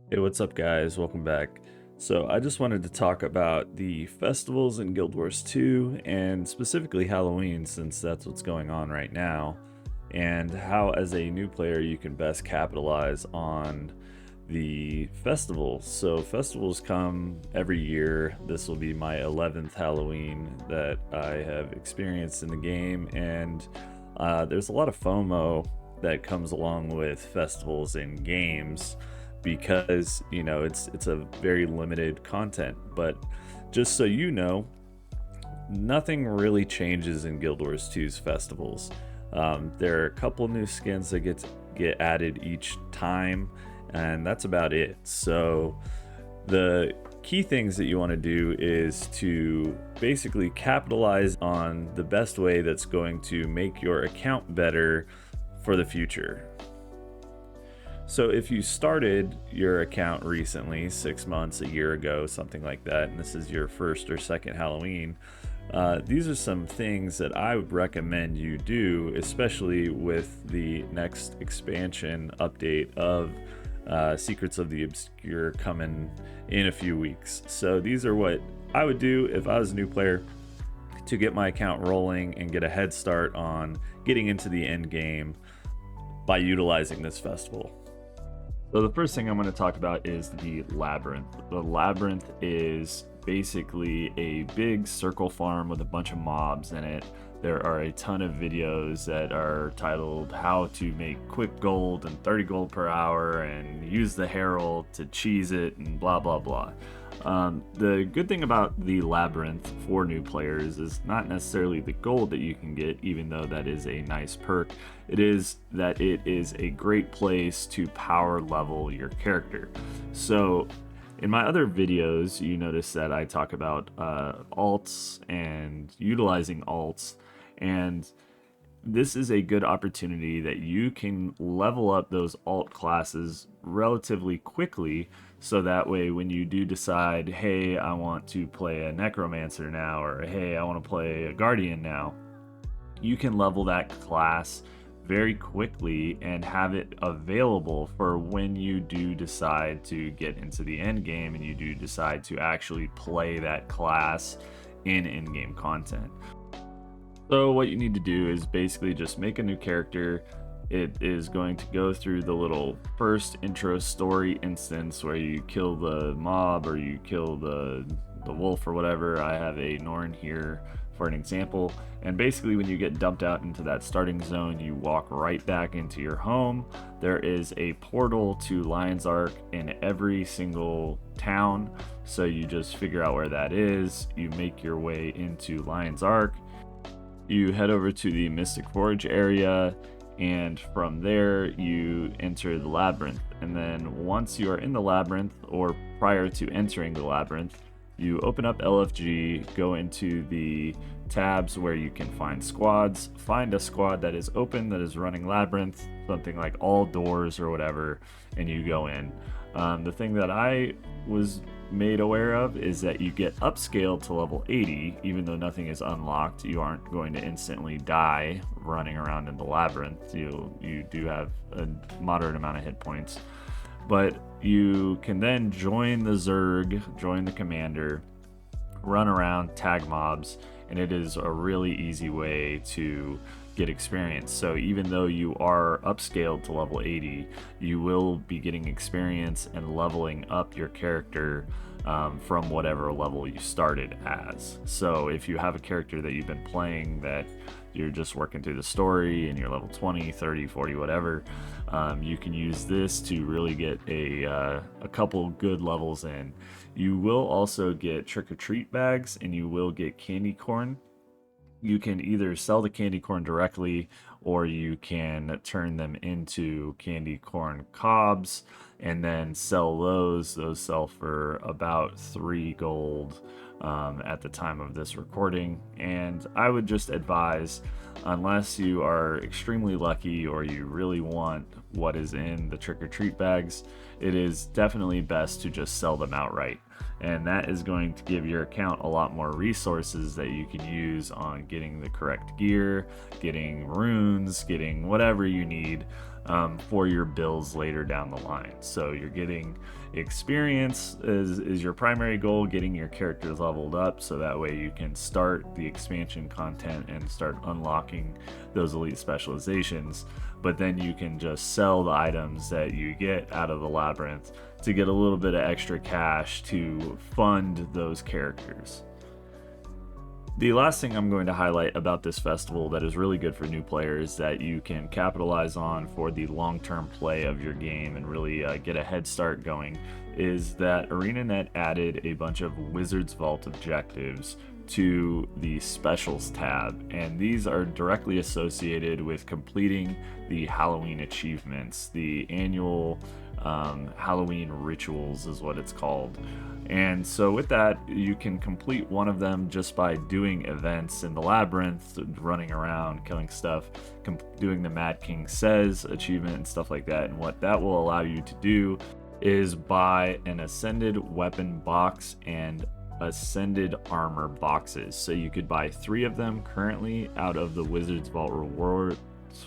Hey, what's up, guys? Welcome back. So, I just wanted to talk about the festivals in Guild Wars 2 and specifically Halloween, since that's what's going on right now, and how, as a new player, you can best capitalize on the festivals. So, festivals come every year. This will be my 11th Halloween that I have experienced in the game, and there's a lot of FOMO that comes along with festivals and games because it's a very limited content. But just so you know, nothing really changes in Guild Wars 2's festivals. There are a couple new skins that get added each time, and that's about it. So the key things that you want to do is to basically capitalize on the best way that's going to make your account better for the future. So if you started your account recently, 6 months, a year ago, something like that, and this is your first or second Halloween, these are some things that I would recommend you do, especially with the next expansion update of Secrets of the Obscure coming in a few weeks. So these are what I would do if I was a new player to get my account rolling and get a head start on getting into the end game by utilizing this festival. So the first thing I'm going to talk about is the Labyrinth. The Labyrinth is basically a big circle farm with a bunch of mobs in it. There are a ton of videos that are titled how to make quick gold and 30 gold per hour and use the Herald to cheese it and blah blah blah. The good thing about the Labyrinth for new players is not necessarily the gold that you can get, even though that is a nice perk. It is that it is a great place to power level your character. So in my other videos, you notice that I talk about alts and utilizing alts, and this is a good opportunity that you can level up those alt classes relatively quickly, so that way when you do decide, hey, I want to play a necromancer now, or hey, I want to play a guardian now, you can level that class very quickly and have it available for when you do decide to get into the end game and you do decide to actually play that class in in-game content. So what you need to do is basically just make a new character. It is going to go through the little first intro story instance where you kill the mob or you kill the wolf or whatever. I have a Norn here for an example. And basically when you get dumped out into that starting zone, you walk right back into your home. There is a portal to Lion's Ark in every single town. So you just figure out where that is. You make your way into Lion's Ark. You head over to the Mystic Forge area, and from there you enter the Labyrinth. And then once you are in the Labyrinth, or prior to entering the Labyrinth, you open up LFG, go into the tabs where you can find squads, find a squad that is open, that is running Labyrinth, something like all doors or whatever, and you go in. The thing that I was made aware of is that you get upscaled to level 80, even though nothing is unlocked. You aren't going to instantly die running around in the Labyrinth. You do have a moderate amount of hit points, but you can then join the Zerg, join the commander, run around, tag mobs, and it is a really easy way to get experience. So even though you are upscaled to level 80, you will be getting experience and leveling up your character from whatever level you started as. So if you have a character that you've been playing that you're just working through the story and you're level 20, 30, 40, whatever, you can use this to really get a couple good levels in. You will also get trick-or-treat bags and you will get candy corn. You can either sell the candy corn directly or you can turn them into candy corn cobs and then sell those. Those sell for about 3 gold at the time of this recording. And I would just advise, unless you are extremely lucky or you really want what is in the trick-or-treat bags, it is definitely best to just sell them outright. And that is going to give your account a lot more resources that you can use on getting the correct gear, getting runes, getting whatever you need for your builds later down the line. So you're getting experience is your primary goal, getting your characters leveled up so that way you can start the expansion content and start unlocking those elite specializations. But then you can just sell the items that you get out of the Labyrinth to get a little bit of extra cash to fund those characters. The last thing I'm going to highlight about this festival that is really good for new players that you can capitalize on for the long-term play of your game and really get a head start going is that ArenaNet added a bunch of Wizard's Vault objectives to the Specials tab, and these are directly associated with completing the Halloween achievements, the annual Halloween rituals is what it's called. And so with that, you can complete one of them just by doing events in the Labyrinth, running around, killing stuff, doing the Mad King Says achievement and stuff like that. And what that will allow you to do is buy an Ascended Weapon box and Ascended Armor boxes. So you could buy 3 of them currently out of the Wizard's Vault reward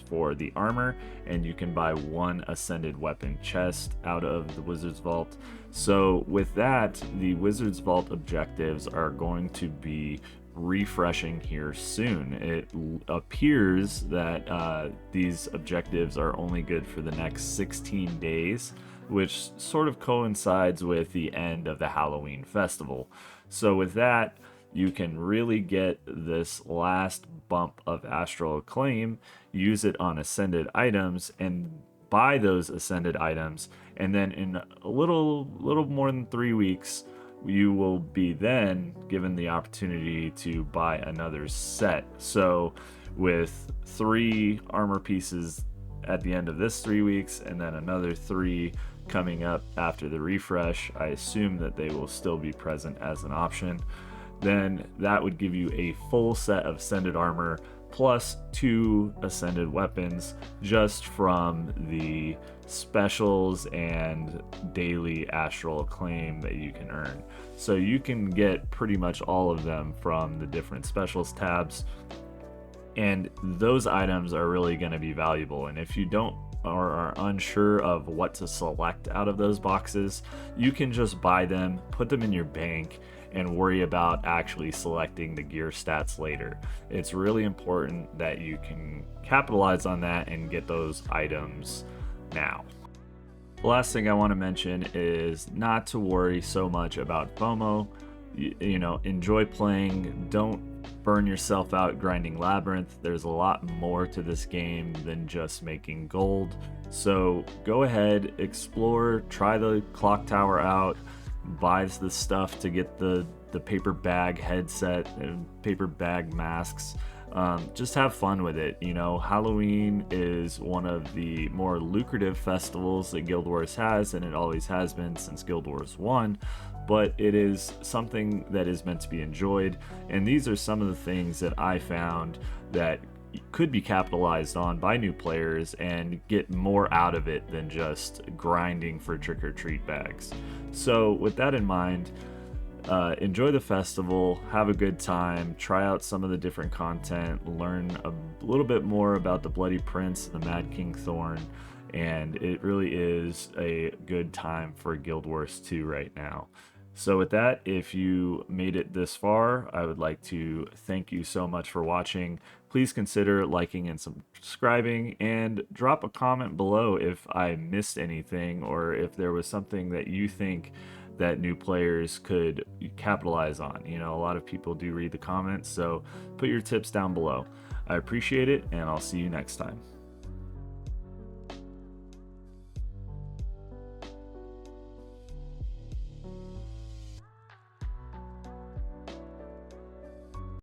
for the armor, and you can buy 1 Ascended Weapon chest out of the Wizard's Vault. So with that, the Wizard's Vault objectives are going to be refreshing here soon. It appears that these objectives are only good for the next 16 days, which sort of coincides with the end of the Halloween festival. So with that, you can really get this last bump of astral acclaim, use it on ascended items, and buy those ascended items, and then in a little more than 3 weeks you will be then given the opportunity to buy another set. So with 3 armor pieces at the end of this 3 weeks and then another 3 coming up after the refresh, I assume that they will still be present as an option. Then that would give you a full set of ascended armor plus 2 ascended weapons just from the specials and daily astral acclaim that you can earn. So you can get pretty much all of them from the different specials tabs, and those items are really going to be valuable. And if you don't or are unsure of what to select out of those boxes, you can just buy them, put them in your bank, and worry about actually selecting the gear stats later. It's really important that you can capitalize on that and get those items now. The last thing I want to mention is not to worry so much about FOMO. You know, enjoy playing. Don't burn yourself out grinding Labyrinth. There's a lot more to this game than just making gold. So go ahead, explore, try the clock tower out, buys the stuff to get the paper bag headset and paper bag masks. Just have fun with it. You know, Halloween is one of the more lucrative festivals that Guild Wars has, and it always has been since Guild Wars 1, but it is something that is meant to be enjoyed, and these are some of the things that I found that could be capitalized on by new players and get more out of it than just grinding for trick-or-treat bags. So with that in mind, enjoy the festival, have a good time, try out some of the different content, learn a little bit more about the Bloody Prince and the Mad King Thorn, and it really is a good time for Guild Wars 2 right now. So with that, if you made it this far, I would like to thank you so much for watching. Please consider liking and subscribing, and drop a comment below if I missed anything or if there was something that you think that new players could capitalize on. You know, a lot of people do read the comments, so put your tips down below. I appreciate it, and I'll see you next time.